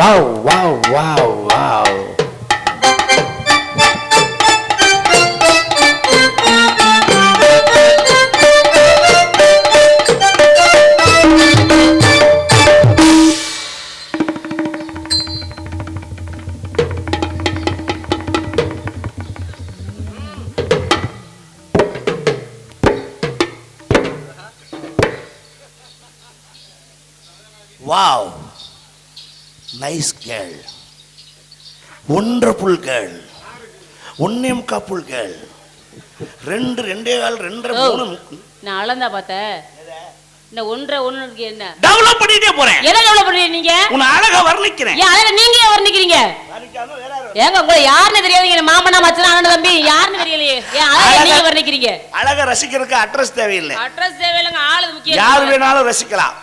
Wow wow wow wow. Wow, nice girl, wonderful girl, ஒன்னே முக்கால் girl, ரெண்டே கால் 2.5 3. நான் அளந்தா பார்த்தேன். இந்த 1.5 என்ன டெவலப் பண்ணிட்டே போறேன். எதை டெவலப் பண்றீங்க நீங்க? உன்னை அழகா வர்ணிக்கிறேன். ஏன் அழகா நீங்க ஏன் வர்ணிக்கிறீங்க? ஏங்க உங்களை யாருன்னு தெரியாதீங்க. மாமனா மச்சான் அண்ணன் தம்பி யாருன்னு தெரியலையே. ஏன் அழகா நீங்க வர்ணிக்கிறீங்க? அழகா ரசிக்கிறதுக்கு அட்ரஸ் தேவையில்லை. அட்ரஸ் தேவையில்லைங்க, ஆளு முக்கியம். யார் வேணாலும் ரசிக்கலாம்,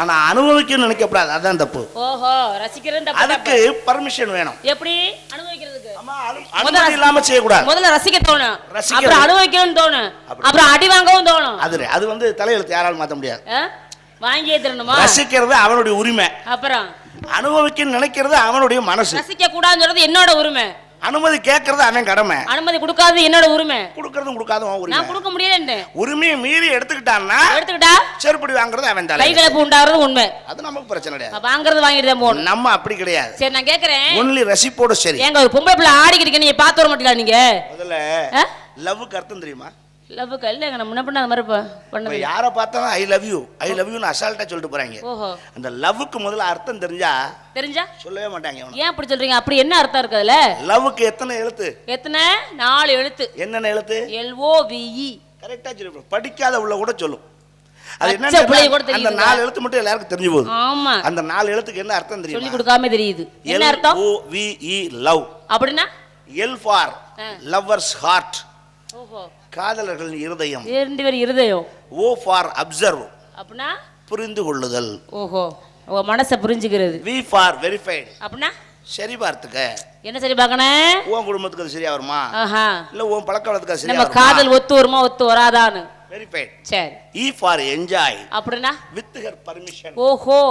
ஆனா அனுபவிக்கணும்னு நினைக்கக்கூடாது. அதான் தப்பு. ஓஹோ, ரசிக்கிறது தப்பு. அதுக்கு பர்மிஷன் வேணும். எப்படி அனுபவிக்கிறதுக்கு? அனுமதி இல்லாம செய்ய கூடாது. முதல்ல ரசிக்க தோணும், அப்புறம் அனுபவிக்கணும்னு தோணும், அப்புறம் அடி வாங்கவும் தோணும். அது வந்து தலையெழுத்து யாராலும் மாத்த முடியாது. வாங்கியே தரணுமா? ரசிக்கிறது அவனுடைய உரிமை. அப்புறம் அனுபவிக்க நினைக்கிறது அவனுடைய மனசு. ரசிக்க கூடாதுன்னு சொல்றது என்னோட உரிமை. அனுமதி கேட்கறது அவன் கடமை. அனுமதி கொடுக்காதது என்னோட உரிமை. கொடுக்கறதும் கொடுக்காதவும் உரிமை. நான் கொடுக்க முடியலன்னு உரிமையை மீறி எடுத்துக்கிட்டா செருப்படி வாங்குறது அவன் தலை. கை கலப்பு உண்டாகிறது உண்மை. அது நமக்கு பிரச்சனை கிடையாது. வாங்குறது வாங்கிட்டு தான் போகணும். நம்ம அப்படி கிடையாது. சரி, நான் கேக்குறேன். ஒன்லி ரசிப்போட சரி. ஏங்க ஒரு பொம்பளை பிள்ளை ஆடிக்கிட்டு நீங்க பாத்து வர மாட்டீங்களா நீங்க? முதல்ல லவ்வுக்கு அர்த்தம் தெரியுமா? லவ்வுக்கு இல்லைங்க, நான் முன்ன பண்ண அந்த மாதிரி பண்ணது. யாரை பார்த்தாலும் ஐ லவ் யூன்னு அசால்ட்டா சொல்லிட்டு போறாங்க. ஓஹோ, அந்த லவ்வுக்கு முதல்ல அர்த்தம் தெரிஞ்சா சொல்லவே மாட்டாங்க. ஏன் அப்படி சொல்றீங்க? அப்படி என்ன அர்த்தம் இருக்கு அதுல? லவ்வுக்கு எத்தனை எழுத்து? எத்தனை? 4 எழுத்து. என்னென்ன எழுத்து? LOVE. கரெக்டா சொல்லு. படிக்காத உள்ள கூட சொல்லும். அது என்ன? அந்த 4 எழுத்து மட்டும் எல்லாருக்கும் தெரிஞ்சு போகுது. ஆமா, அந்த 4 எழுத்துக்கு என்ன அர்த்தம் தெரியுமா? சொல்லி கொடுக்காம தெரியுது. என்ன அர்த்தம்? LOVE, love. அப்படினா L ஃபார் லவ்வர்ஸ் ஹார்ட். ஓஹோ, காதலர்கள் இருதயம். ரெண்டு பேர் இருதயம். O for observe. அப்படினா புரிந்து கொள்ளுதல். ஓஹோ, ஓ மனசை புரிஞ்சுக்கிறது. V for verified. அப்படினா சரி பார்த்துக்க. என்ன சரி பார்க்கணும்? உன் குடும்பத்துக்கு அது சரியா வருமா, இல்ல உன் பழக்கவழக்கத்துக்கு அது சரியா வருமா, நம்ம காதல் ஒத்து வருமா ஒத்து வராதான்னு வெரிஃபைட். சரி. E for enjoy. அப்படினா வித் ஹர் பர்மிஷன். ஓஹோ,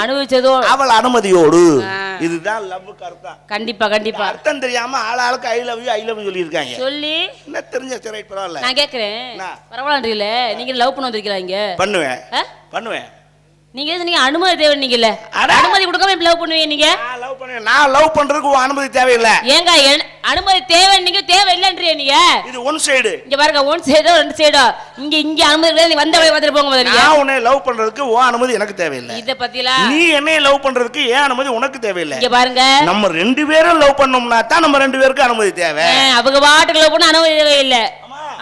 அனுபவிச்சதோ அவள் அனுமதியோடு. இதுதான் லவ்வுக்கு அர்த்தம். கண்டிப்பா கண்டிப்பா. அர்த்தம் தெரியாம ஆளாளுக்கு ஐ லவ் யூ சொல்லி இருக்காங்க. சொல்லி என்ன தெரிஞ்ச சரி பரவாயில்ல. நான் கேக்குறேன், பரவாயில்ல நீங்க லவ் பண்ண வந்திருக்கீங்களா? இங்க பண்ணுவேன். நீங்க நீங்க அனுமதி தேவை. நீங்கல்ல அனுமதி கொடுக்காம இப்ப லவ் பண்ணுவீங்க? நீங்க நான் லவ் பண்றதுக்கு அனுமதி தேவையில்லை. ஏங்க அனுமதி தேவை, நீங்க தேவை இல்லன்றீங்க. நீங்க இது ஒன் சைடு. இங்க பாருங்க, ஒன் சைடோ ரெண்டு சைடோ. இங்க அனுமதி இல்ல. நீ வந்த வழி வந்துட்டு போங்க. முதல்ல நான் உன்னை லவ் பண்றதுக்கு உன் அனுமதி எனக்கு தேவையில்லை. இத பத்தில நீ என்னைய லவ் பண்றதுக்கு ஏன் அனுமதி உனக்கு தேவையில்லை. இங்க பாருங்க, நம்ம ரெண்டு பேரும் லவ் பண்ணோம்னா தான் நம்ம ரெண்டு பேருக்கு அனுமதி தேவை. அவங்க பாட்டுக்கு லவ் பண்ண அனுமதி தேவையில்லை.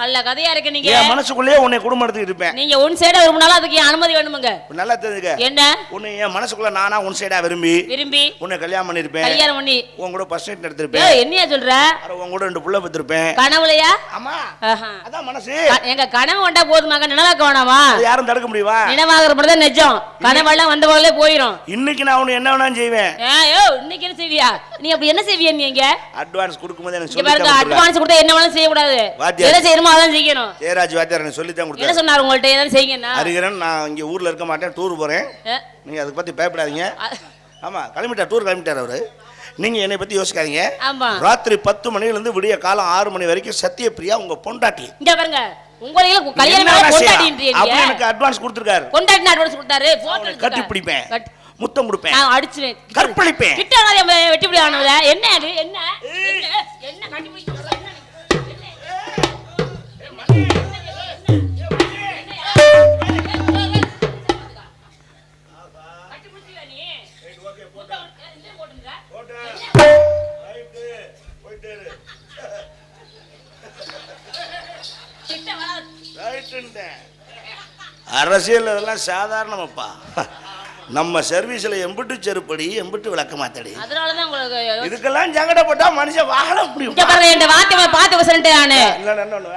அல்ல கதையா இருக்கு. நீங்க என் மனசுக்குள்ளே உன்னை குடும்பம் எடுத்துட்டு இருப்பேன். நீங்க ஒன் சைடா விரும்பினாலும் அதுக்கு அனுமதி வேணுமுங்க. நல்லா தெரிஞ்சுக்க. என்ன? உன்னை என் மனசுக்குள்ள நானா ஒன் சைடா விரும்பி உன்னை கல்யாணம் பண்ணிருப்பேன். கல்யாணம் பண்ணி உன் கூட ஃபர்ஸ்ட் நைட் எடுத்துருப்பேன். என்னையா சொல்ற? அட உன் கூட 2 புள்ள பெத்திருப்பேன். கனவுலையா? ஆமா, அதான் மனசு. எங்க கனவு வந்தா போதுமாங்க, நினைவாக்க வேணாமா? யாரும் தடுக்க முடியுமா? நினைவாக்குற மட்டும் தான் நிஜம். கனவெல்லாம் வந்த போலே போயிடும். இன்னைக்கு நான் உன்னை என்ன வேணாலும் செய்வேன். ஏயோ, இன்னைக்கு என்ன செய்வியா? நீ அப்படி என்ன செய்வியா? நீங்க அட்வான்ஸ் கொடுக்கும்போது எனக்கு சொல்லி பாருங்க. அட்வான்ஸ் கொடுத்தா என்ன வேணாலும் செய்ய கூடாது. என்ன செய்யணுமோ அதான் செய்யணும். ஜெயராஜ் வாத்தியார் எனக்கு சொல்லி தான் கொடுத்தாரு. என்ன சொன்னாரு உங்கள்ட்ட? ஏதாவது செய்யுங்க. அறிகிறேன், நான் இங்க ஊர்ல இருக்க மாட்டேன், டூர் போறேன். நீங்க அதை பத்தி பயப்படாதீங்க. ஆமா, கிளம்பிட்டார், டூர் கிளம்பிட்டார் அவரு. நீங்க என்னை பத்தி யோசிக்காதீங்க. ராத்திரி 10 மணில இருந்து விடிய காலம் 6 மணி வரைக்கும் சத்யபிரியா உங்க பொண்டாட்டி. இங்க பாருங்க, உங்களுக்கு கல்யாணம் பொண்டாட்டின்றீங்க. அப்ப எனக்கு அட்வான்ஸ் கொடுத்திருக்காரு. பொண்டாட்டி அட்வான்ஸ் கொடுத்தாரு. போட்டோ கட்டி பிடிப்பேன், முத்தம் கொடுப்பேன், நான் அடிச்சுவேன், கற்பழிப்பேன். கிட்ட வராதே, வெட்டி பிடி ஆனவள. என்ன அது? என்ன என்ன கட்டி பிடி? அரசியல் இதெல்லாம் சாதாரணமாப்பா. நம்ம சர்வீஸ்ல எம்பிட்டு செருப்படி எம்பிட்டு விளக்க மாத்தடி. அதனாலதான் உங்களுக்கு இதுக்கெல்லாம் ஜங்கடப்பட்டா மனுஷன் வாழ முடியும். இங்க பாருங்க, இந்த வார்த்தை பார்த்து வசனட்டே நானு.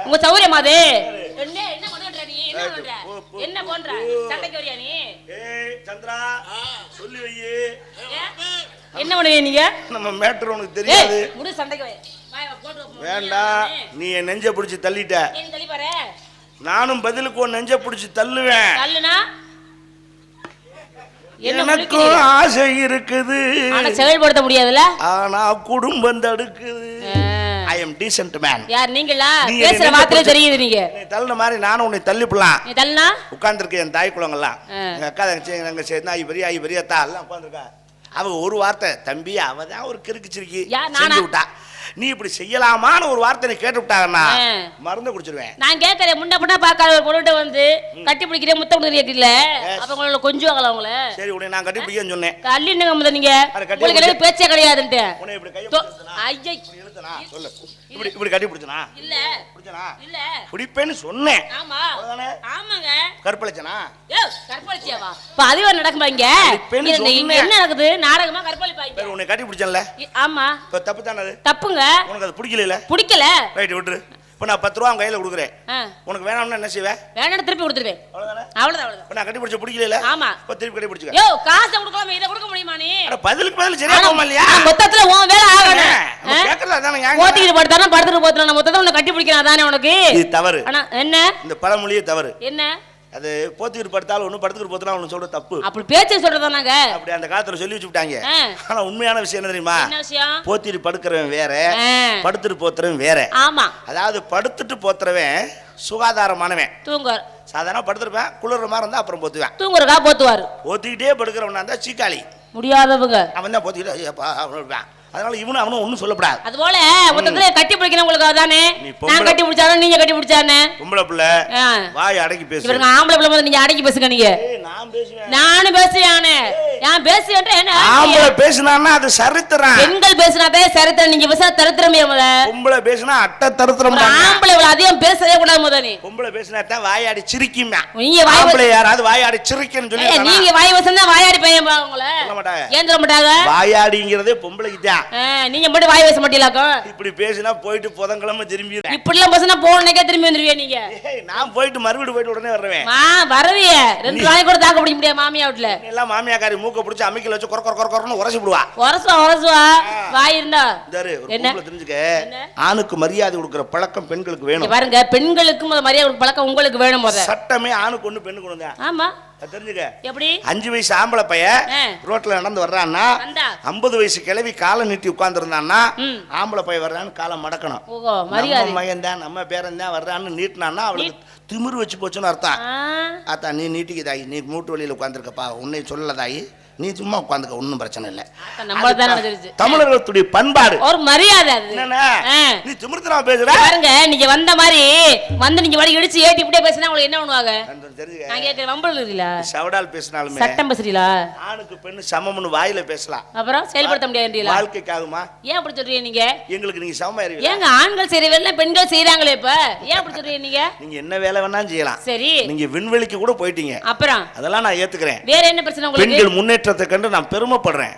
உங்க சௌரியமா அது? என்ன என்ன பண்ற நீ? என்ன பண்ற? என்ன பண்ற? சண்டைக்கு வரியா நீ? ஏய் சந்திரா, சொல்லி வை. என்ன பண்ணுவீங்க நீங்க? நம்ம மேட்டர் உனக்கு தெரியாது. முடி சண்டைக்கு வை. வேண்டாம், நீ என் நெஞ்ச பிடிச்சி தள்ளிட்ட. என்ன தள்ளி பாரு. நானும் பதிலுக்கு உன் நெஞ்ச பிடிச்சி தள்ளுவேன். தள்ளுனா எனக்கும் ஆசை இருக்குது, ஆனா செயல்படுத்த முடியாதுல. ஆனா குடும்பம் தடுக்குது. I am decent man. யார் நீங்களா? பேசுற வார்த்தையில தெரியுது நீங்க. நீ தள்ளுன மாதிரி நானும் உன்னை தள்ளிப்பலாம். நீ தள்ளுனா உட்கார்ந்திருக்க என் தாய் குலங்கள்லாம், எங்க அக்கா தங்கச்சி எங்க சேர்ந்து ஐ பெரிய அத்தா எல்லாம் உட்கார்ந்திருக்கா. அவங்க ஒரு வார்த்தை, தம்பி அவதான் ஒரு கிறுக்குச்சிருக்கி செஞ்சு விட்டா, நீ இப்படி செய்யலாமான்னு ஒரு வார்த்தை நீ கேட்டு விட்டாங்கன்னா மருந்து குடிச்சிருவேன். நான் கேட்கறேன், முன்ன பின்ன பார்க்காத ஒரு பொருட்ட வந்து கட்டி பிடிக்கிறேன், முத்தம் கொடுக்குறீங்க, அப்ப உங்களை கொஞ்சம் ஆகல அவங்கள. சரி உன்னை நான் கட்டி பிடிக்கன்னு சொன்னேன். கல்லினுங்க முத நீங்க, உங்களுக்கு பேச்சே கிடையாதுன்ட்டு. உன்னை இப்படி கையை ஐயா இழுத்தனா சொல்லு, இப்படி இப்படி கட்டி பிடிச்சனா? இல்ல பிடிச்சனா? இல்ல பிடிப்பேன்னு சொன்னேன். ஆமா ஆமாங்க. கற்பழிச்சனா? ஏ கற்பழிச்சியாவா? இப்ப அதுவா நடக்குமாங்க? இங்க என்ன நடக்குது? நாடகமா கற்பழிப்பாங்க? உன்னை கட்டி பிடிச்சல. ஆமா. இப்ப தப்பு தானே அது? தப்புங்க. உனக்கு அது பிடிக்கல? பிடிக்கல. ரைட் விட்டுரு. இப்ப நான் 10 ரூபா உன் கையில கொடுக்குறேன், உனக்கு வேணாம்னா என்ன செய்வே? வேணாம் திருப்பி கொடுத்துருவேன். அவ்வளவுதானே? அவ்வளவுதான். இப்ப நான் கட்டி பிடிச்ச பிடிக்கல. ஆமா. இப்ப திருப்பி கட்டி பிடிச்சுக்க. யோ காசை கொடுக்காம இத கொடுக்க முடியுமா நீ? அட பதிலுக்கு பதில் சரியா போமா இல்லையா? மொத்தத்துல உன் வேலை ஆகணும். நம்ம கேக்கல அதானே ஞாங்க. போத்திட்டு படுத்தானே படுத்துட்டு போத்துறா, நான் மொத்தத்துல உன்னை கட்டி பிடிக்கணும் அதானே உனக்கு? இது தவறு. ஆனா என்ன? இந்த பழமொழியே தவறு. என்ன? அது போத்திட்டு படுத்தாலும் ஒண்ணு, படுத்துட்டு போத்தனா ஒண்ணு சொல்ற தப்பு. அப்படி பேச்சே சொல்றதானாங்க? அப்படி அந்த காலத்துல சொல்லி வச்சுட்டாங்க. ஆனா உண்மையான விஷயம் என்ன தெரியுமா? என்ன விஷயம்? போத்திட்டு படுக்கறவன் வேற, படுத்துட்டு போத்துறவன் வேற. ஆமா. அதாவது படுத்துட்டு போத்துறவன் சுகாதாரமானவன், தூங்குவார். சாதாரண படுத்துறவன் குளிர்ற மாதிரி இருந்தா அப்புறம் போத்துவான், தூங்குறதா போத்துவார். போத்திக்கிட்டே படுக்கிறவனா இருந்தா சீக்காளி முடியாதவங்க, அவன் தான் போத்திக்கிட்டு ஐயப்பா அவன். அதனால இவனும் அவனும் ஒண்ணும் சொல்லப்படாது. அது போல மொத்தத்துல கட்டி பிடிக்கணும் உங்களுக்கு அதானே. நான் கட்டி பிடிச்சானே நீங்க கட்டி பிடிச்சானே. பொம்பளை பிள்ளை வாய் அடக்கி பேசு. இவங்க ஆம்பளை பிள்ளை வந்து நீங்க அடக்கி பேசுங்க. நீங்க நான் பேசுவேன், நானும் பேசுவேன். நான் பேசுவேன்ற என்ன? ஆம்பளை பேசினான்னா அது சரித்திரம், பெண்கள் பேசினாதே சரித்திரம். நீங்க பேச தரித்திரமே முத. பொம்பளை பேசினா அட்ட தரித்திரம். ஆம்பளை இவ்வளவு அதிகம் பேசவே கூடாது முத. நீ பொம்பளை பேசினா தான் வாயாடி சிரிக்குமா? நீங்க ஆம்பளை யாராவது வாயாடி சிரிக்கன்னு சொல்லி நீங்க வாய் வசந்தா வாயாடி பையன் பாவங்கள சொல்ல மாட்டாங்க. ஏன் சொல்ல மாட்டாங்க? வாயாடிங்கிறதே பொம்பளைக்கு தான். நீங்க மட்டும் வாய் பேச மாட்டீங்களாக்கோ? இப்படி பேசினா போயிட்டு புதன்கிழமை திரும்பி இப்படி எல்லாம் பேசினா போனக்கே திரும்பி வந்துருவியா நீங்க? நான் போயிட்டு மறுபடியும் போயிட்டு உடனே வருவேன். வரவிய 2 நாளைக்கு கூட தாக்க பிடிக்க முடியாது மாமியா வீட்டுல. எல்லாம் மாமியாக்காரி மூக்க பிடிச்சி அம்மிக்கல வச்சு கொர கொர கொரன்னு உரசி விடுவா. உரசுவா வாய் இருந்தா என்ன தெரிஞ்சுக்க. ஆணுக்கு மரியாதை கொடுக்கிற பழக்கம் பெண்களுக்கு வேணும். பாருங்க, பெண்களுக்கு மரியாதை பழக்கம் உங்களுக்கு வேணும். போத சட்டமே ஆணுக்கு ஒண்ணு பெண்ணுக்கு ஒண்ணு. ஆமா தெரிஞ்சுக்க. எப்படி 5 வயசு ஆம்பளை பையன் ரோட்ல நடந்து வர்றான்னா, 50 வயசு கிழவி காலை நீட்டி உட்கார்ந்து இருந்தான்னா, ஆம்பளை பையன் வர்றான்னு காலை மடக்கணும். நம்ம மகன் தான் நம்ம பேரன் தான் வர்றான்னு நீட்டினான்னா அவளுக்கு திமிரு வச்சு போச்சுன்னு அர்த்தம். அத்தா நீ நீட்டிக்கு தாயி, நீ மூட்டு வழியில உட்காந்துருக்கப்பா, உன்னை சொல்லல தாயி, நீ சும்மா உட்காந்துக்க, ஒன்னும் பிரச்சனை இல்ல. தமிழர்களுடைய பண்பாடு ஒரு மரியாதை. நீ திமிர்த்தனமா பேசுற பாருங்க. நீங்க வந்த மாதிரி வந்து நீங்க வழி இடிச்சு ஏத்தி இப்படியே பேசினா உங்களுக்கு என்ன பண்ணுவாங்க? நான் கேக்குறேன், வம்பல் இல்ல சவடால் பேசினாலுமே சட்டம் பேசுறீங்களா? ஆணுக்கு பெண்ணு சமம்னு வாயில பேசலாம், அப்புறம் செயல்படுத்த முடியாது. வாழ்க்கைக்காகுமா? ஏன் அப்படி சொல்றீங்க நீங்க? எங்களுக்கு நீங்க சமமா இருக்கீங்க. ஏங்க ஆண்கள் செய்யற வேலை பெண்கள் செய்யறாங்களே, இப்ப ஏன் அப்படி சொல்றீங்க நீங்க? நீங்க என்ன வேலை வேணாலும் செய்யலாம். சரி, நீங்க விண்வெளிக்கு கூட போயிட்டீங்க, அப்புறம் அதெல்லாம் நான் ஏத்துக்கிறேன். வேற என்ன பிரச்சனை உங்களுக்கு? பெண்கள் முன்னேற்றத்தை கண்டு நான் பெருமைப்படுறேன்.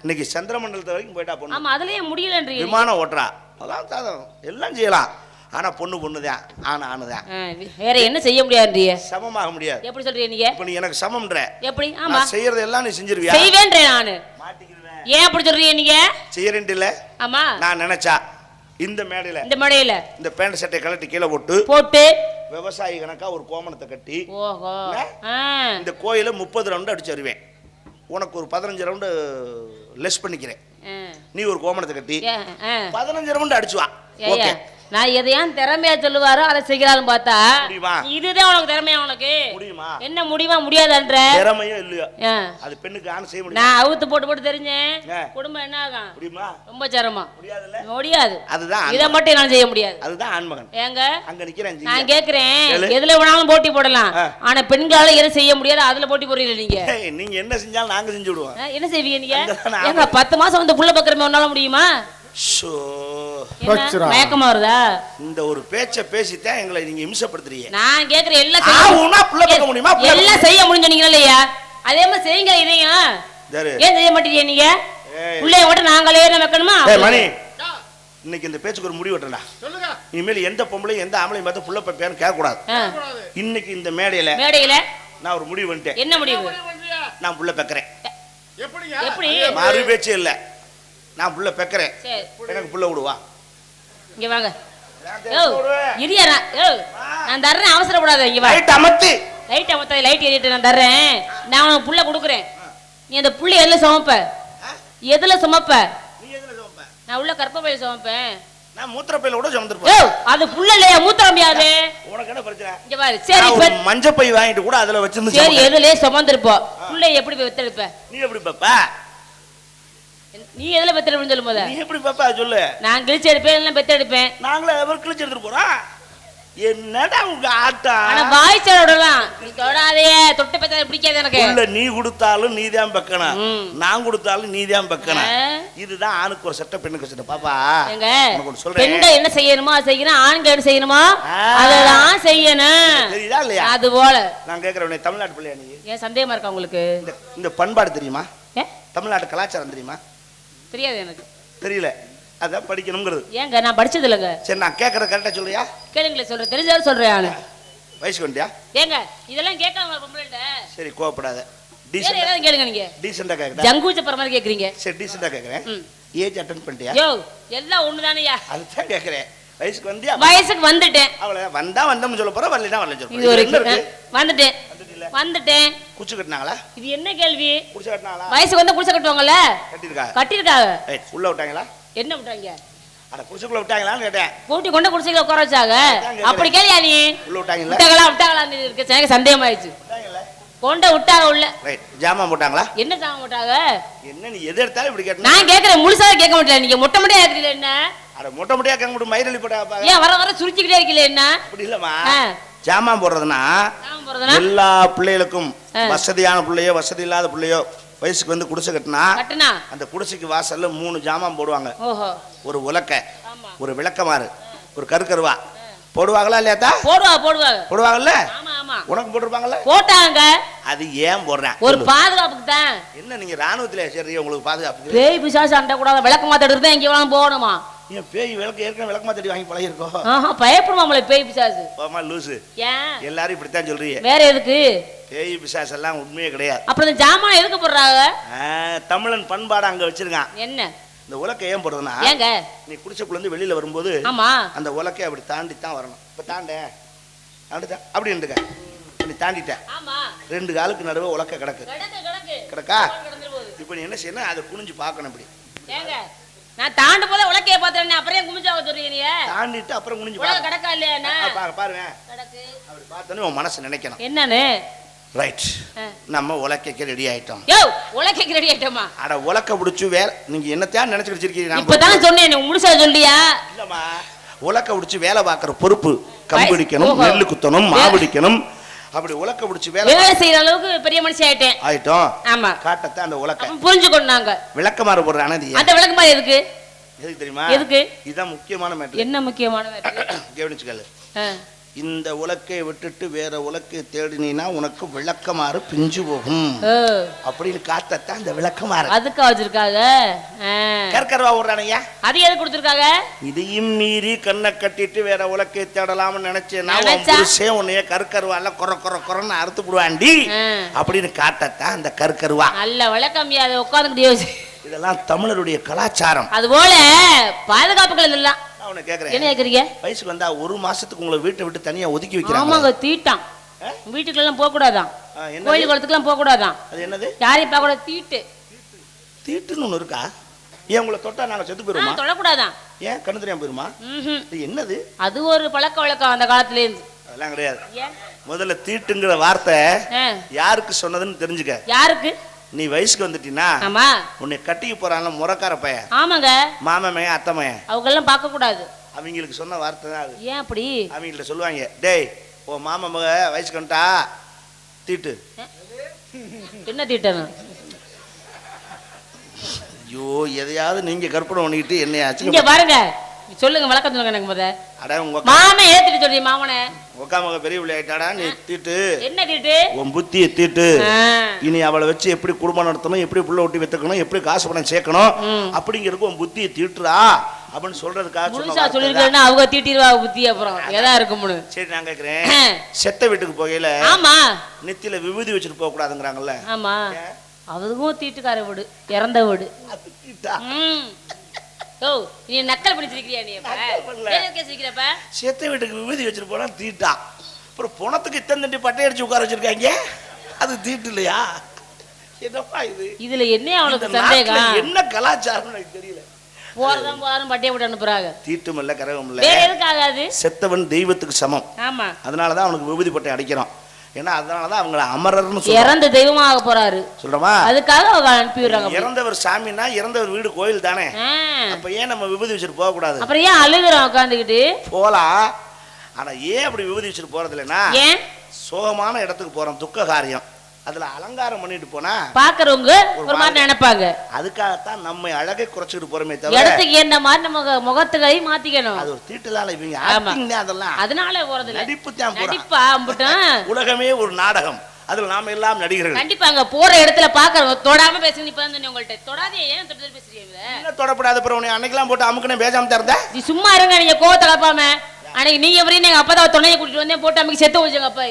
இன்னைக்கு சந்திரமண்டலத்து வரைக்கும் போயிட்டா பொண்ணு. ஆமா, அதுலயே முடியலன்றீங்க. விமானம் ஓட்டுறா, அதான் எல்லாம் செய்யலாம். ஆனா பொண்ணுதான், ஆணுதான். வேற என்ன செய்ய முடியாதுன்றியே? சமமாக முடியாது. எப்படி சொல்றீங்க நீங்க? இப்ப நீ எனக்கு சமம்ன்ற எப்படி? ஆமா, செய்யறது எல்லாம் நீ செஞ்சிருவியா? செய்வேன்றேன் நானு. மாட்டிக்குவேன். ஏன் அப்படி சொல்றீங்க நீங்க? செய்யறேன் இல்ல. ஆமா, நான் நினைச்சா இந்த மேடையில இந்த பேண்ட் சட்டை கழட்டி கீழே போட்டு விவசாயி கணக்கா ஒரு கோமணத்தை கட்டி, ஓஹோ, இந்த கோயில 30 ரவுண்ட் அடிச்சு வருவேன். உனக்கு ஒரு 15 ரவுண்டு லெஸ் பண்ணிக்கிறேன். நீ ஒரு கோமணத்தை கட்டி 15 ரவுண்டு அடிச்சு வா. ஓகே, நான் எதையான் திறமையா சொல்லுவாரோ அதை செய்யறாலும் பார்த்தா இதுதான் உனக்கு திறமையா? உனக்கு முடியுமா? என்ன முடியுமா? முடியாதுன்ற திறமையோ இல்லையோ அது பெண்ணுக்கு ஆண் செய்ய முடியும். நான் அவுத்து போட்டு தெரிஞ்சேன், குடும்பம் என்ன ஆகும்? முடியுமா? ரொம்ப சிரமம். முடியாது. அதுதான் இதை மட்டும் நான் செய்ய முடியாது. அதுதான் ஆண்மகன். ஏங்க அங்க நிக்கிறேன், நான் கேக்குறேன், எதுல வேணாலும் போட்டி போடலாம், ஆனா பெண்களால எதை செய்ய முடியாது அதுல போட்டி போடுறீங்க நீங்க. நீங்க என்ன செஞ்சாலும் நாங்க செஞ்சு விடுவோம். என்ன செய்வீங்க நீங்க? ஏங்க 10 மாசம் வந்து புள்ள பக்கறமே உன்னால முடியுமா? மயக்கமா வருதா? இந்த ஒரு பேச்ச பேசித்தான் எங்களை நீங்க இம்சப்படுத்துறீங்க. நான் கேக்குறேன், எல்லாம் செய்ய முடியுமா? எல்லாம் செய்ய முடிஞ்சீங்களா இல்லையா? அதே மாதிரி செய்யுங்க. இதையும் ஏன் செய்ய மாட்டீங்க நீங்க? புள்ளைய விட்டு நாங்களே வைக்கணுமா? மணி, இன்னைக்கு இந்த பேச்சுக்கு ஒரு முடிவு வெட்டலாம். இனிமேல் எந்த பொம்பளையும் எந்த ஆம்பளையும் பார்த்து புள்ள பேன்னு கேட்க கூடாது. இன்னைக்கு இந்த மேடையில நான் ஒரு முடிவு பண்ணிட்டேன். என்ன முடிவு? நான் புள்ள பெக்கறேன். எப்படி? மாறு பேச்சு இல்ல, நான் புள்ள பெக்கறேன். எனக்கு புள்ள விடுவா. இங்க வாங்க. இரியா, நான் தர்றேன், அவசரப்படாத. இங்க வா. லைட் அமத்து. லைட் அமத்தாத, லைட் ஏறிட்டு நான் தர்றேன். நான் உனக்கு புள்ள கொடுக்குறேன். நீ அந்த புள்ளி எதுல சமைப்ப? எதுல சமைப்ப? நீ எதுல சமைப்ப? நான் உள்ள கற்பப்பையில சமைப்பேன். நான் மூத்திரப்பையில கூட சமைச்சிருப்பேன். அது புள்ள இல்லையா மூத்திரம்பியாது? உனக்கு என்ன பிரச்சனை? இங்க பாரு. சரி இப்ப மஞ்சள் பை வாங்கிட்டு கூட அதுல வச்சிருந்து சரி எதுலயே சமைந்திருப்போம். புள்ள எப்படி பெத்தெடுப்ப? நீ எப்படி பாப்பா? நீ எதுல பெத்தெடுப்பேன்னு சொல்லு போத. நீ எப்படி பாப்பா சொல்லு. நான் கிழிச்சு எடுப்பேன் இல்ல பெத்தெடுப்பேன். நாங்களே எவர் கிழிச்சு எடுத்துட்டு போறோம். என்னடா உங்க ஆட்டா? ஆனா வாய்ச்சலோடலாம் நீ தொடாதே. தொட்டு பெத்தத பிடிக்காது எனக்கு. இல்ல நீ கொடுத்தாலும் நீதான் பக்கணும். நான் கொடுத்தாலும் நீதான் பக்கணும். இதுதான் ஆணுக்கு ஒரு சட்டம் பெண்ணுக்கு சட்டம். பாப்பா எங்க பெண்கள் என்ன செய்யணுமோ அது செய்யணும். ஆண்கள் என்ன செய்யணுமோ அததான் செய்யணும். தெரியுதா இல்லையா? அது போல நான் கேக்குறேன். தமிழ்நாட்டு பிள்ளையா நீ? ஏன் சந்தேகமா இருக்கா உங்களுக்கு? இந்த பண்பாடு தெரியுமா? தமிழ்நாட்டு கலாச்சாரம் தெரியுமா? தெரியாது எனக்கு. தெரியல. அதான் படிக்கணும்ங்கிறது. ஏங்க நான் படிச்சது இல்லங்க. சரி நான் கேட்கறது கரெக்டா சொல்றியா? கேளுங்களே சொல்றேன். தெரிஞ்சாலும் சொல்றேன் ஆளு. வயசுக்கு வந்தியா? ஏங்க இதெல்லாம் கேட்காம பொம்பளைட்ட. சரி கோவப்படாத. டீசென்ட்டா ஏதாவது கேளுங்க நீங்க. டீசென்ட்டா கேக்குறேன். ஜங்கூச்ச பர மாதிரி கேக்குறீங்க. சரி டீசென்ட்டா கேக்குறேன். ஏஜ் அட்டெண்ட் பண்ணிட்டியா? யோ எல்லாம் ஒண்ணுதானேயா? அதுதான் கேக்குறேன். வயசுக்கு வந்தியா? வயசுக்கு வந்துட்டேன். அவள வந்தோம்னு சொல்ல போற வரலனா வரலன்னு சொல்ற. இது ஒரு வந்துட்டேன். வந்துட்டேன். குச்சி கட்டினாங்களா? இது என்ன கேள்வி? குச்சி கட்டினாங்களா? வயசுக்கு வந்தா குச்சி கட்டுவாங்கல்ல? கட்டிருக்காங்க. ரைட் உள்ள விட்டாங்களா? என்ன விட்டாங்க? அட குச்சிக்குள்ள விட்டாங்களான்னு கேட்டேன். கூட்டி கொண்டு குச்சிக்குள்ள உட்கார வச்சாங்க. அப்படி கேளியா நீ? உள்ள விட்டாங்கல? விட்டாங்களான்னு இருக்கு. எனக்கு சந்தேகம் ஆயிடுச்சு. விட்டாங்கல? கொண்ட விட்டாங்க உள்ள. ரைட் ஜாமான் போட்டாங்களா? என்ன ஜாமான் போட்டாங்க? என்ன நீ எது எடுத்தாலும் இப்படி கேட்டா? நான் கேக்குறேன் முழுசா கேட்க மாட்டேன். நீங்க மொட்டை மொட்டையா கேக்குறீங்க என்ன? அட மொட்டை மொட்டையா கேட்க முடியும் மயிரலி போட்டா? ஏன் வர வர சுருக்கிட்டே இருக்கீங்க என்ன? அப்படி இல்லமா. ஜாமான் போடுறதுனா எல்லா பிள்ளைகளுக்கும் வசதியான பிள்ளையோ வசதி இல்லாத பிள்ளையோ வயசுக்கு வந்து குடிசை கட்டினா அந்த குடிசைக்கு வாசல்ல 3 ஜாமான் போடுவாங்க. ஒரு உலக்க, ஒரு விளக்கமாறு, ஒரு கருக்கருவா போடுவாங்களா இல்லையாத்தா? போடுவாங்கல்ல? உனக்கு போட்டுருப்பாங்கல்ல? போட்டாங்க. அது ஏன் போடுறேன்? ஒரு பாதுகாப்புக்கு தான். என்ன நீங்க ராணுவத்திலே சரி உங்களுக்கு பாதுகாப்பு? பேய் பிசாசு அண்ட கூடாது விளக்க மாத்திட்டு தான் இங்க வேணாம் போகணுமா? ஏன் பேய் விளக்கு ஏற்கனவே விளக்க மாத்திட்டு வாங்கி பழகிருக்கோம். பயப்படுமாமல பேய் பிசாசு? போமா லூசு. ஏன் எல்லாரும் இப்படித்தான் சொல்றீங்க? வேற எதுக்கு? பேய் பிசாசு எல்லாம் உண்மையே கிடையாது. அப்புறம் இந்த ஜாமான் எதுக்கு போடுறாங்க? தமிழன் பண்பாடு அங்க வச்சிருக்கான். என்ன இந்த உலக்கை ஏன் போடுறதுன்னா, ஏங்க நீ குடிசைக்குள்ள இருந்து வெளியில வரும்போது அந்த உலக்கை அப்படி தாண்டி தான் வரணும். இப்ப தாண்டேன் அப்படி இருந்துக்க. நீ தாண்டிட்ட 2 காலுக்கு நடுவே உலக்க கிடக்கு கிடக்கா. இப்ப நீ என்ன செய்யணும்? அதை குனிஞ்சு பார்க்கணும். இப்படி நான் தாண்ட போத உலக்கைய பார்த்தேன். அப்புறம் குனிஞ்சா சொல்றீங்க? நீ தாண்டிட்டு அப்புறம் குனிஞ்சு பாருங்க. கிடக்கா இல்லையா? பாருங்க. அப்படி பார்த்தோன்னே உன் மனசு நினைக்கணும் என்னன்னு. ரைட் நம்ம உலக்கைக்கு ரெடி ஆயிட்டோம். யோ உலக்கைக்கு ரெடி ஆயிட்டோமா? அட உலக்க புடிச்சு வேற நீங்க என்னத்தையா நினைச்சிட்டு வச்சிருக்கீங்க? நான் இப்பதான் சொன்னேன். நீ முழுசா சொல்லியா? இல்லம்மா உலக்க புடிச்சு வேலை பார்க்கற பொறுப்பு. கம்பிடிக்கணும், நெல்லு குத்தணும், மாவடிக்கணும். அப்படி உலக்க புடிச்சு வேலை செய்யற அளவுக்கு பெரிய மனுஷி ஆயிட்டோம். ஆமா காட்டத்தை அந்த உலக்க புரிஞ்சுக்கொண்டாங்க. விளக்கமாறு போடுற அனதி. அந்த விளக்கமாறு எதுக்கு? எதுக்கு தெரியுமா? எதுக்கு? இதுதான் முக்கியமான மேட்டர். என்ன முக்கியமான மேட்டர்? கவனிச்சுக்கல. இந்த உலக்கை விட்டுட்டு வேற உலக்கை தேடினா உனக்கு விளக்கமாறு பிஞ்சு போகும் அப்படின்னு காத்தத்தான் இந்த விளக்கமாறு. அதுக்கு வச்சிருக்காங்க. கற்கரவா ஓடுறானையா? அது எது கொடுத்துருக்காங்க? இதையும் மீறி கண்ணை கட்டிட்டு வேற உலக்கை தேடலாம்னு நினைச்சேன்னா உன்னைய கற்கருவால கொரன்னு அறுத்து போடுவாண்டி அப்படின்னு காத்தத்தான் இந்த கற்கருவா. நல்ல விளக்கம்யா அதை உட்காந்துக்கிட்டு யோசி. இதெல்லாம் தமிழருடைய கலாச்சாரம். அது போல பாதுகாப்புகள் எல்லாம் என்ன கேக்குறீங்க? வயசுக்கு வந்தா 1 மாசத்துக்கு உங்களை வீட்டை விட்டு தனியா ஒதுக்கி வைக்கிறாங்க. ஆமாங்க தீட்டான். வீட்டுக்குள்ள எல்லாம் போக கூடாதான். கோயில் குளத்துக்கு எல்லாம் போக கூடாதான். அது என்னது? யாரையும் பார்க்க கூடாது. தீட்டு. தீட்டுன்னு ஒண்ணு இருக்கா? ஏன் உங்களை தொட்டா நாங்க செத்து போயிருவோமா? தொட கூடாதான். ஏன் கண்ணு தெரியாம போயிருமா? என்னது? அது ஒரு பழக்க வழக்கம் அந்த காலத்துல இருந்து. அதெல்லாம் கிடையாது. முதல்ல தீட்டுங்கிற வார்த்தை யாருக்கு சொன்னதுன்னு தெரிஞ்சுக்க. யாருக்கு? நீ வயசுக்கு வந்துட்டீனா உன்னை கட்டிக்கு போறான்ல முறக்கார பையன். ஆமாங்க. மாமன் அத்தை மகன் அவங்க எல்லாம் பார்க்க கூடாது. அவங்களுக்கு சொன்ன வார்த்தை தான் அது. ஏன் அப்படி? அவங்கள்ட்ட சொல்லுவாங்க, டேய் ஓ மாமா மக வயசுக்கு வந்துட்டா தீட்டு. என்ன தீட்டணும்? ஐயோ எதையாவது நீங்க கற்பனை பண்ணிக்கிட்டு என்னையாச்சு. இங்க பாருங்க சொல்லுங்க வழக்கம் சொல்லுங்க எனக்கு முத. அட உங்க மாமன் ஏத்திட்டு சொல்றீங்க மாமனே. உக்கா மக பெரிய பிள்ளை ஆயிட்டாடா நீ தீட்டு. என்ன தீட்டு? உன் புத்தியை தீட்டு. இனி அவளை வச்சு எப்படி குடும்பம் நடத்தணும், எப்படி புள்ள ஒட்டி வைத்துக்கணும், எப்படி காசு பணம் சேர்க்கணும் அப்படிங்கிறதுக்கு உன் புத்தியை தீட்டுறா அப்படின்னு சொல்றதுக்காக சொல்லிருக்கா. அவங்க தீட்டிடுவா புத்தி. அப்புறம் எதா இருக்கும்னு. சரி நான் கேக்குறேன், செத்த வீட்டுக்கு போகையில ஆமா நெத்தியில விபூதி வச்சுட்டு போக கூடாதுங்கிறாங்கல்ல. ஆமா அதுவும் தீட்டுக்கார வீடு, இறந்த வீடு. நீ நக்கல் பண்ணி சிரிக்கிறியா? நீ சிரிக்கிறப்ப செத்த வீட்டுக்கு விபூதி வச்சுட்டு போனா தீட்டா. அப்புறம் பணத்துக்கு இத்தனை பட்டை அடிச்சு உட்கார வச்சிருக்காங்க. அது தீட்டு இல்லையா? என்னப்பா இது? இதுல என்ன அவனுக்கு சந்தேகம்? என்ன கலாச்சாரம் எனக்கு தெரியல. போறதும் பட்டியை விட்டு அனுப்புறாங்க. தீட்டும் இல்ல கரகம் இல்ல. வேற எதுக்கு ஆகாது? செத்தவன் தெய்வத்துக்கு சமம். ஆமா. அதனாலதான் அவனுக்கு விபூதி பட்டை அடிக்கிறோம். ஏன்னா அதனாலதான் அவங்களை அமரர்னு சொல்றோம். இறந்த தெய்வமாக போறாரு சொல்றோமா? அதுக்காக அவங்க அனுப்பி விடுறாங்க. இறந்தவர் சாமின்னா இறந்தவர் வீடு கோயில் தானே. அப்ப ஏன் நம்ம விபூதி வச்சுட்டு போக கூடாது? அப்புறம் ஏன் அழுகுறோம் உட்காந்துக்கிட்டு? போலாம். ஆனா ஏன் அப்படி விபூதி வச்சுட்டு போறது இல்லைன்னா, ஏன் சோகமான இடத்துக்கு போறோம், துக்க காரியம், அதுல அலங்காரம் பண்ணிட்டு போனா பாக்குறவங்க ஒரு மாதிரி நினைப்பாங்க. அதுக்காகத்தான் நம்ம அழகை குறைச்சிட்டு போறோமே தவிர இடத்துக்கு என்ன மாதிரி நம்ம முகத்துகளை மாத்திக்கணும். அது ஒரு தீட்டுலால இவங்க ஆக்டிங் தான். அதெல்லாம் அதனால போறது நடிப்பு தான். நடிப்பா அம்புட்டான். உலகமே ஒரு நாடகம், அதுல நாம எல்லாம் நடிகர்கள். கண்டிப்பாங்க. போற இடத்துல பாக்குறவங்க தொடாம பேசுங்க. இப்ப வந்து உங்கள்ட்ட தொடாதே ஏன் தொட்டு பேசுறீங்க? என்ன தொடப்படாத பிறகு அன்னைக்கெல்லாம் போட்டு அமுக்குனே பேசாம தரதா? நீ சும்மா இருங்க. நீங்க கோவத்தை கலப்பாம. அன்னைக்கு நீங்க எப்படி எங்க அப்பா தான் துணையை கூட்டிட்டு வந்தேன் போட்டு அம்மைக்கு செத்து வச்சுங்க. அப்பா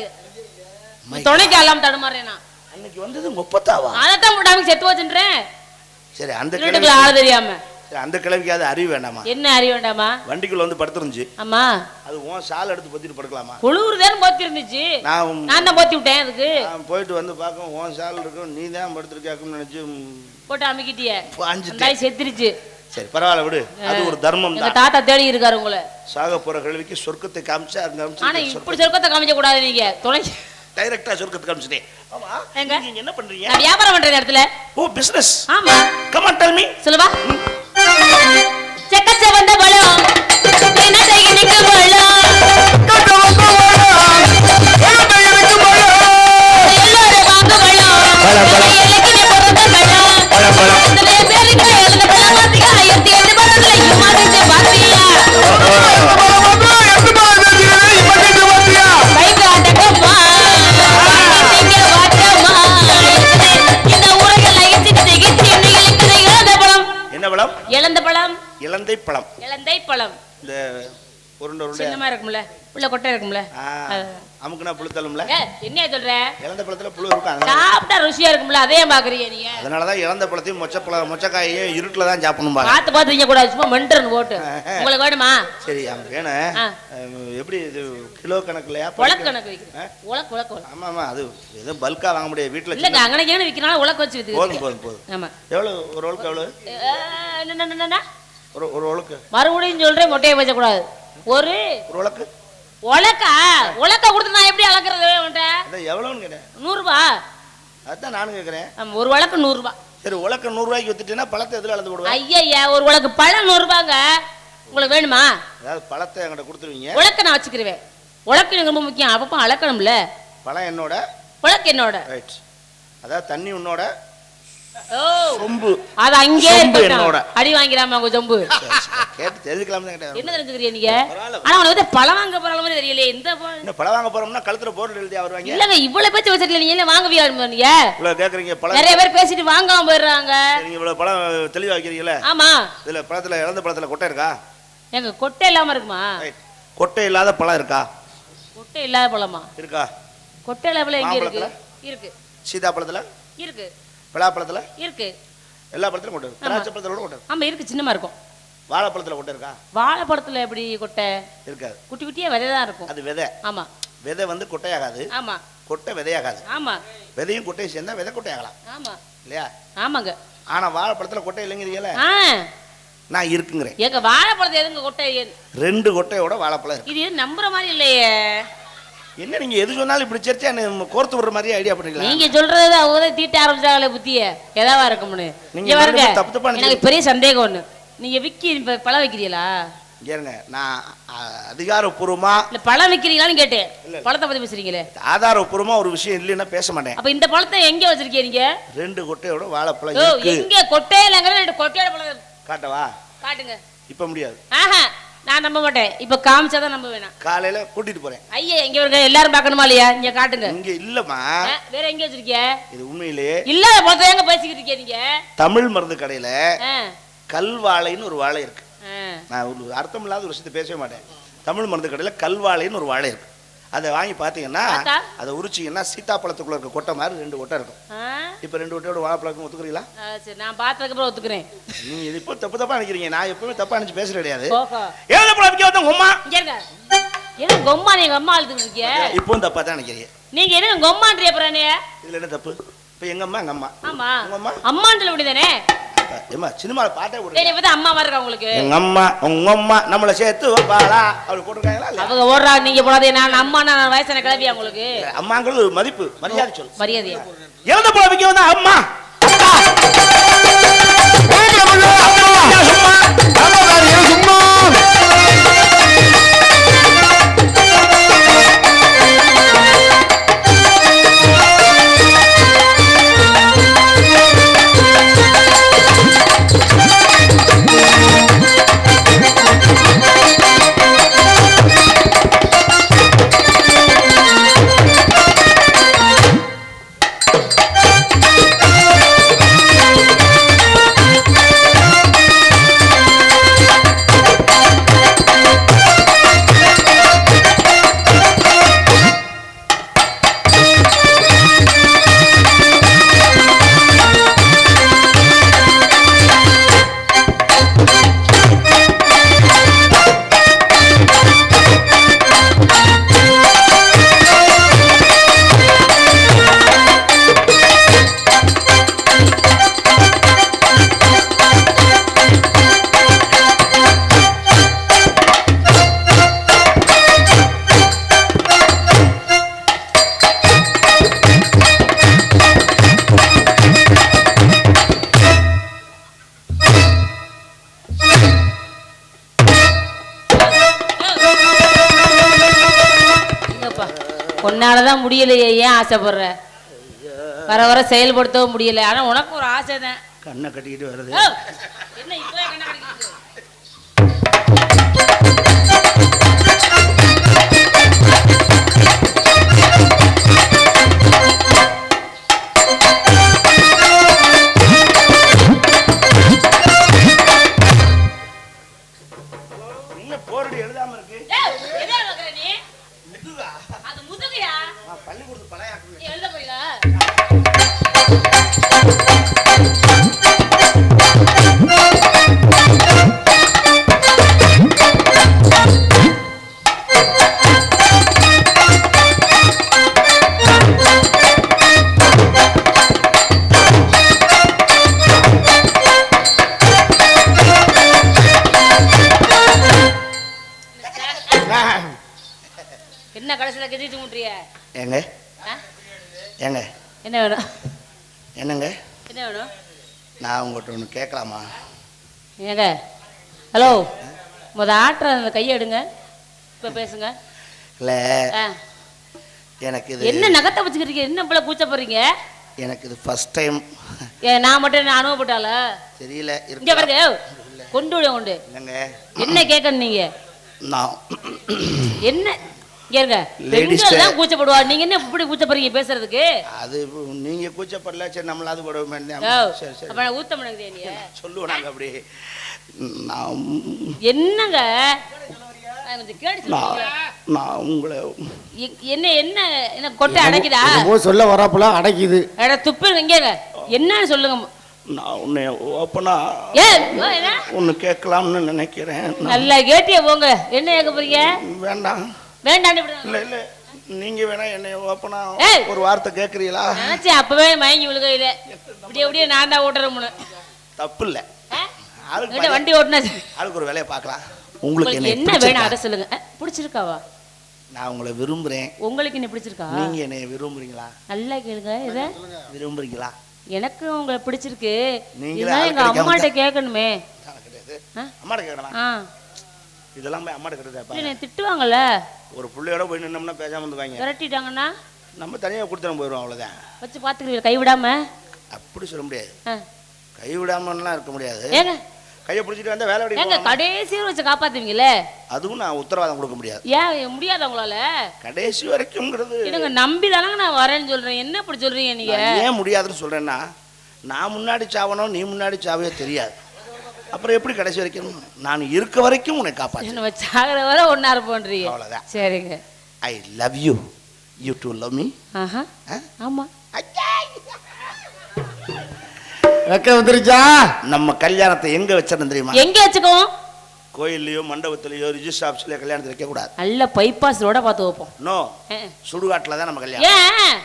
துணைக்கு எல்லாம் தடுமாறேனா? அன்னைக்கு வந்தது முப்பத்தாவா? அதைத்தான் போட்டு அம்மைக்கு செத்து வச்சுன்றேன். சரி அந்த கிழவிக்கு ஆள தெரியாம. அந்த கிழவிக்கு அது அறிவு வேண்டாமா? என்ன அறிவு வேண்டாமா? வண்டிக்குள்ள வந்து படுத்துருந்துச்சு. ஆமா. அது உன் சால் எடுத்து பொத்திட்டு படுக்கலாமா? குளிர்தான் போத்தி இருந்துச்சு. நான் தான் போத்தி விட்டேன். அதுக்கு போயிட்டு வந்து பார்க்க உன் சால் இருக்கும், நீ தான் படுத்துருக்காக்குன்னு நினைச்சு போட்டு அமுக்கிட்டியே. செத்துருச்சு. சரி பரவாயில்ல விடு. அது ஒரு தர்மம் தான். தாத்தா தேடி இருக்காரு உங்களை. சாக போற கிழவிக்கு சொர்க்கத்தை காமிச்சு அங்க ஆனா இப்படி சொர்க்கத்தை காமிக்க கூடாது. நீங்க துணை டைரக்டா சொர்க்கத்தை காமிச்சிட்டேன். ஆமா. நீங்க என்ன பண்றீங்க? நான் வியாபாரம் பண்றேன் இடத்துல. ஓ பிசினஸ். ஆமா. Come on tell me. சொல்லுவா. செக்கச்ச வந்த பழம் என்ன செய்ய நிக்க பழம் கட்ட வந்த பழம் என்ன செய்ய நிக்க பழம் எல்லாரும் வாங்க பழம் எலக்கின பொறுத்த பழம் பழம் இந்த பேருக்கு எழுத பழம் வாசிக்க 1800 பழத்துல இமாதிச்ச பாத்தியா கை காட்டக்கம்மா நீங்க வாட்டம்மா இந்த ஊரையெல்லாம் இச்சிட்டு திகிச்சு நீங்க இழந்த பழம். என்ன பழம்? இழந்த பழம். இலந்தை பழம். இலந்தை பழம். இந்த உருண்டை உருண்டை சின்னமா இருக்கும்ல, உள்ள கொட்டை இருக்கும்ல, அமுக்குனா புழு தள்ளும்ல. என்ன சொல்ற? இலந்த பழத்துல புழு இருக்கும், சாப்பிட்டா ருசியா இருக்கும்ல, அதே பாக்குறீங்க நீங்க. அதனால தான் இலந்த பழத்தையும் மொச்சக்காயையும் இருட்டுல தான் சாப்பிடணும் பாருங்க. பார்த்து பார்த்து திங்க கூடாது, சும்மா மெண்டர்னு போட்டு. உங்களுக்கு வேணுமா? சரி அவங்க வேணும். எப்படி இது கிலோ கணக்குலையா? உலக்கு கணக்கு விக்கிறேன். உலக்கு உலக்கு. ஆமா ஆமா, அது ஏதோ பல்கா வாங்க முடியாது வீட்டுல. இல்ல அங்கனக்கேன விக்கிறனால உலக்கு வச்சு வித்து. போதும் போதும் போதும். ஆமா. எவ்வளவு ஒரு உலக்கு? எவ்வளவு? என்ன ஒரு உலக்கு? மறுபடியும் சொல்றேன், மொட்டையை வச்ச கூடாது. ஒரு உலக்கு. உலக்கா? உலக்க கொடுத்து நான் எப்படி அளக்குறது? எவ்வளவுன்னு கேட்டேன். 100 ரூபாய். அதான் நானும் கேட்கறேன். ஒரு உலக்கு 100 ரூபாய். சரி உலக்க 100 ரூபாய்க்கு வித்துட்டீங்கன்னா பழத்தை எதுல அளந்து போடுவா? ஐயா ஒரு உலக்கு பழம் 100 ரூபாங்க. உங்களுக்கு வேணுமா? அதாவது பழத்தை என்கிட்ட கொடுத்துருவீங்க, உலக்க நான் வச்சுக்கிறேன். உலக்கு எனக்கு ரொம்ப முக்கியம், அப்பப்போ அளக்கணும்ல. பழம் என்னோட, உலக்கு என்னோட. ரைட். அதாவது தண்ணி உன்னோட, சொம்பு அது அங்கே என்னோட. அடி வாங்கிராம உங்க சொம்பு கேட்டு தெரிஞ்சுக்கலாம். என்ன தெரிஞ்சுக்கிறீங்க நீங்க? ஆனா உனக்கு பழம் வாங்க போற மாதிரி தெரியலையே. இந்த பழம் வாங்க போறோம்னா கழுத்துல போர்டு எழுதி வருவாங்க. இல்லங்க இவ்வளவு பேச்சு வச்சிருக்கீங்க, நீங்க எல்லாம் வாங்கவியா நீங்க? இவ்வளவு கேக்குறீங்க பழம். நிறைய பேர் பேசிட்டு வாங்காம போயிடுறாங்க. நீங்க இவ்வளவு பழம் தெளிவா வைக்கிறீங்களா? ஆமா. இதுல பழத்துல இறந்த பழத்துல கொட்டை இருக்கா? எங்க கொட்டை இல்லாம இருக்குமா? கொட்டை இல்லாத பழம் இருக்கா? கொட்டை இல்லாத பழமா இருக்கா? கொட்டை இல்லாத பழம் எங்க இருக்கு? இருக்கு. சீதாப்பழத்துல இருக்கு, பலாப்பழத்துல இருக்கு, எல்லா பழத்திலும் கொட்டை இருக்கு. திராட்சை பழத்துல கூட கொட்டை இருக்கு. ஆமா இருக்கு, சின்னமா இருக்கும். வாழைப்பழத்துல கொட்டை இருக்கா? வாழைப்பழத்துல எப்படி கொட்டை இருக்காது, குட்டி குட்டியா விதை தான் இருக்கும். அது விதை. ஆமா, விதை வந்து கொட்டையாகாது. ஆமா, கொட்டை விதையாகாது. ஆமா, விதையும் கொட்டையும் சேர்ந்தா விதை கொட்டையாகலாம். ஆமா இல்லையா? ஆமாங்க. ஆனா வாழைப்பழத்துல கொட்டை இல்லைங்கிறீங்களா? நான் இருக்குங்கிறேன். எங்க வாழைப்பழத்தை எதுங்க கொட்டை? 2 கொட்டையோட வாழைப்பழம் இருக்கு. இது நம்புற மாதிரி இல்லையே. என்ன நீங்க எது சொன்னாலும் இப்படி சேர்த்து கோர்த்து விடுற மாதிரி ஐடியா பண்றீங்களா? நீங்க சொல்றது அவங்க தீட்ட ஆரம்பிச்சாங்களே புத்திய எதாவா இருக்கும்னு. நீங்க பாருங்க, தப்பு தப்பா எனக்கு பெரிய சந்தேகம் ஒண்ணு. நீங்க விக்கி பழம் வைக்கிறீங்களா? கேளுங்க, நான் அதிகாரப்பூர்வமா இல்ல பழம் விக்கிறீங்களான்னு கேட்டேன். பழத்தை பத்தி பேசுறீங்களே. ஆதாரப்பூர்வமா ஒரு விஷயம் இல்லைன்னா பேச மாட்டேன். அப்ப இந்த பழத்தை எங்க வச்சிருக்கீங்க? 2 கொட்டையோட வாழைப்பழம் இருக்கு. எங்க கொட்டையிலங்கற 2 கொட்டையோட பழம் காட்டவா? காட்டுங்க. இப்ப முடியாது. ஆஹா நான் நம்ப மாட்டேன். இப்ப காமிச்சாதான் நம்ப வேணாம். காலையில கூட்டிட்டு போறேன். ஐயா எங்க இருக்க எல்லாரும் பார்க்கணுமா இல்லையா? இங்க காட்டுங்க. இங்க இல்லமா, வேற எங்க வச்சிருக்கீங்க? இது உண்மையிலேயே இல்ல, போத எங்க பேசிக்கிட்டு இருக்கீங்க நீங்க? தமிழ் மருந்து கடையில கல்வாழைன்னு ஒரு வாழை இருக்கு. நான் ஒரு அர்த்தம் இல்லாத ஒரு விஷயத்தை பேசவே மாட்டேன். தமிழ் மருந்து கடையில கல்வாழைன்னு ஒரு வாழை இருக்கு. அதை வாங்கி பாத்தீங்கன்னா அதை உரிச்சிங்கன்னா சீத்தாப்பழத்துக்குள்ள இருக்க கொட்டை மாதிரி 2 கொட்டை இருக்கும். இப்ப 2 கொட்டையோட வாழைப்பழம் ஒத்துக்கிறீங்களா? சரி நான் பார்த்ததுக்கு அப்புறம் ஒத்துக்கிறேன். நீங்க இப்போ தப்பு தப்பா நினைக்கிறீங்க. நான் எப்பவுமே தப்பா நினைச்சு பேசுறது கிடையாது. ஏழு பழம் விக்க வந்த உம்மா இங்க இருங்க. என்ன கொம்மா நீங்க அம்மா அழுதுட்டு இருக்கீங்க? இப்பவும் தப்பா தான் நினைக்கிறீங்க. நீங்க என்ன கொம்மான்றீங்க? அப்புறம் இதுல என்ன தப்பு? இப்ப எங்க அம்மா எங்க அம்மா. ஆமா உங்க அம்மா அம்மான்னு சொல்ல முடியுதானே? ஏமா சினிமால பாட்டே போடுங்க. நீ பார்த்தா அம்மா மாதிரி இருக்கா உங்களுக்கு? எங்க அம்மா உங்க அம்மா நம்மள சேர்த்து வைப்பாளா அப்படி போட்டுருக்காங்களா இல்ல? அவங்க ஓடுறாங்க நீங்க போடாதே. நான் அம்மா நான் வயசான கிளவியா உங்களுக்கு? அம்மாங்கிறது ஒரு மதிப்பு மரியாதை சொல்லு. மரியாதையா இறந்த போல விக்க வந்தா அம்மா உன்னாலதான் முடியலையே. ஏன் ஆசைப்படுற? வர வர செயல்படுத்தவும் முடியல. ஆனா உனக்கு ஒரு ஆசை தான். கண்ணை கட்டிக்கிட்டு வருது. என்ன இப்பவே கண்ணை கட்டிக்கிட்டு? என்ன போர்டு எழுதாம இருக்கு? பள்ளிக்கூடத்து பழைய எழுத போறீங்களா? என்ன கடைசியில கெஞ்சிட்டு முட்றிய? ஏங்க ஏங்க என்ன வேணும்? என்னங்க என்ன வேணும்? நான் உங்கள்கிட்ட ஒன்று கேட்கலாமா? ஏங்க ஹலோ, ஆட்டுற அந்த கையை எடுங்க. இப்போ பேசுங்க. இல்லை எனக்கு இது என்ன நகத்தை வச்சுக்கிறீங்க? என்ன இவ்வளோ கூச்சப்படுறீங்க? எனக்கு இது ஃபர்ஸ்ட் டைம். நான் மட்டும் என்ன அனுபவப்பட்டால தெரியல. இங்கே பாருங்க, கொண்டு விட உண்டு. என்ன கேட்கணும் நீங்க? நான் என்ன கேளுங்க. பெண்கள் தான் கூச்சப்படுவா. நீங்க என்ன இப்படி கூச்சப்படுறீங்க பேசுறதுக்கு? அது நீங்க கூச்சப்படல. சரி நம்மளாவது போடுவோம். சரி சரி. அப்ப நான் ஊத்தமனங்க நீ சொல்லுவோம் நாங்க அப்படி. என்னங்க கொஞ்சம் கேட்டு சொல்லுங்க. நான் உங்களை என்ன என்ன என்ன கொட்டை அடைக்குதா? சொல்ல வராப்புல அடைக்குது. எட துப்பு இங்கங்க. என்னன்னு சொல்லுங்க. நான் உன்னை ஓப்பனா ஒன்று கேட்கலாம்னு நினைக்கிறேன். நல்லா கேட்டிய போங்க. என்ன கேட்க போறீங்க? வேண்டாம் வேண்டாம். இல்லை இல்லை, நீங்க வேணா என்னை ஓப்பனா ஒரு வார்த்தை கேட்குறீங்களா? நினைச்சேன் அப்பவே மயங்கி விழுகையில இப்படியே அப்படியே நான் தான் ஓட்டுறேன். தப்பு இல்லை, வண்டி ஓட்டுனா அதுக்கு ஒரு வேலையை பார்க்கலாம். உங்களுக்கு என்ன வேணும் அதை சொல்லுங்க. பிடிச்சிருக்காவா? நான் உங்களை விரும்புறேன். உங்களுக்கு என்ன பிடிச்சிருக்கா? நீங்க என்னை விரும்புறீங்களா? நல்லா கேளுங்க. இதை விரும்புறீங்களா? எனக்கு உங்களை பிடிச்சிருக்கு. நீங்க எங்க அம்மாட்ட கேட்கணுமே. அம்மாட்ட கேட்கலாம். இதெல்லாம் போய் அம்மாட்ட கேட்டதா? திட்டுவாங்கல்ல. ஒரு பிள்ளையோட போய் நின்னோம்னா பேசாம வந்துவாங்க. விரட்டிட்டாங்கன்னா நம்ம தனியாக கொடுத்துட்டு போயிடுவோம். அவ்வளோதான். வச்சு பார்த்துக்கிறீங்க கைவிடாம? அப்படி சொல்ல முடியாது. கைவிடாமலாம் இருக்க முடியாது. ஏங்க கையை பிடிச்சிட்டு வந்தா வேலை ஏங்க கடைசியும் வச்சு காப்பாத்துவீங்களே. அதுவும் நான் உத்தரவாதம் கொடுக்க முடியாது. ஏன் முடியாது உங்களால? கடைசி வரைக்கும்ங்கிறது எனக்கு நம்பி தானங்க நான் வரேன்னு சொல்றேன். என்ன இப்படி சொல்றீங்க நீங்க? ஏன் முடியாதுன்னு சொல்றேன்னா, நான் முன்னாடி சாவணும், நீ முன்னாடி சாவே தெரியாது. அப்புறம் எப்படி கடைசி வரைக்கும்? நான் இருக்க வரைக்கும் உன்னை காப்பாற்று. நம்ம சாகர வரை ஒண்ணா இருப்போன்றீங்க. அவ்வளவுதான். சரிங்க. I love you. You to love me. ஆமா. வெக்க வந்துருச்சா? நம்ம கல்யாணத்தை எங்க வச்சிருந்தோம் தெரியுமா? எங்க வச்சுக்கோம்? கோயில்லையோ மண்டபத்திலையோ ரிஜிஸ்டர் ஆஃபீஸ்லயோ கல்யாணத்தை வைக்க கூடாது. நல்ல பைபாஸ் ரோட பார்த்து வைப்போம். நோ, சுடுகாட்டுல தான் நம்ம கல்யாணம். ஏன்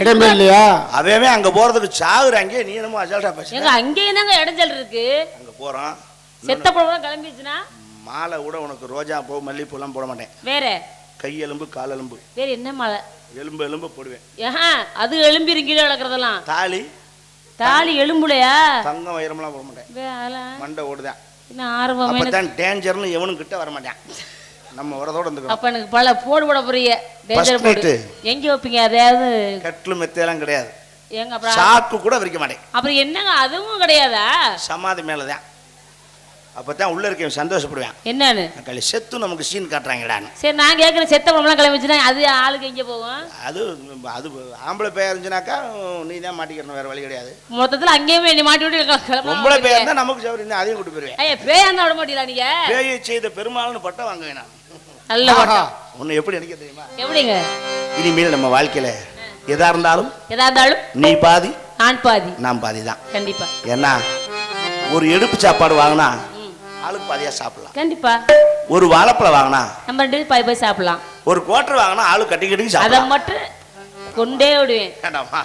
இடமே இல்லையா? அவன் அங்க போறதுக்கு சாகுறாங்க, நீ என்னமோ அசால்ட்டா பேச. எங்க அங்கேயும் தாங்க இடைஞ்சல் இருக்கு. அங்க போறோம், செத்த பழம் கிளம்பிச்சுனா மாலை கூட உனக்கு ரோஜா பூ மல்லிப்பூ எல்லாம் போட மாட்டேன். வேற கை எலும்பு கால் எலும்பு வேற என்ன மாலை? எலும்பு எலும்பு போடுவேன். அது எலும்பி கீழே கிடக்குறதெல்லாம். தாலி தாலி எலும்புலையா? தங்கம் வைரம்லாம் போட மாட்டேன், மண்டை ஓடுதான். அப்பதான் டேஞ்சர்னு எவனும் கிட்ட வர மாட்டேன். நம்ம வரதோட இருந்துக்கிறோம். அப்ப எனக்கு பல போட போறீங்க. டேஞ்சர் போடு எங்க வைப்பீங்க? அதாவது கட்லு மெத்தையெல்லாம் கிடையாது. எங்க அப்புறம் சாக்கு கூட விரிக்க மாட்டேன். அப்புறம் என்னங்க அதுவும் கிடையாதா? சமாதி மேலதான். அப்பதான் உள்ள இருக்கேன் சந்தோஷப்படுவேன். என்னன்னு களி செத்து நமக்கு சீன் காட்டுறாங்கடான்னு. சரி நான் கேட்குற செத்த பழம்லாம் கிளம்பிச்சுன்னா அது ஆளுக்கு எங்கே போகும்? அது அது ஆம்பளை பேர் இருந்துச்சுனாக்கா நீ தான் மாட்டிக்கிறணும், வேற வழி கிடையாது. மொத்தத்தில் அங்கேயுமே நீ மாட்டி விட்டு பொம்பளை பேர் இருந்தால் நமக்கு சௌரி இருந்தால் அதையும் கூட்டு போயிருவேன். ஐயா பேயா இருந்தால் விட மாட்டீங்களா நீங்க? பேயை செய்த பெருமாள்னு பட்டம் வாங்க வேணாம். நல்ல பட்டம். ஒன்று எப்படி நினைக்க தெரியுமா? எப்படிங்க? இனிமேல் நம்ம வாழ்க்கையில எதா இருந்தாலும் நீ பாதி நான் பாதி நான் பாதி தான். கண்டிப்பா. ஏன்னா ஒரு எடுப்பு சாப்பாடு வாங்கினா ஆளுக்கு பாதியா சாப்பிடலாம். கண்டிப்பா. ஒரு வாழைப்பழம் வாங்கினா நம்ம 2 பாதி பாதி சாப்பிடலாம். ஒரு குவார்டர் வாங்கினா ஆளு கட்டி கட்டி சாப்பிடலாம். அதை மட்டும் கொண்டே விடுவேன். வேண்டாமா?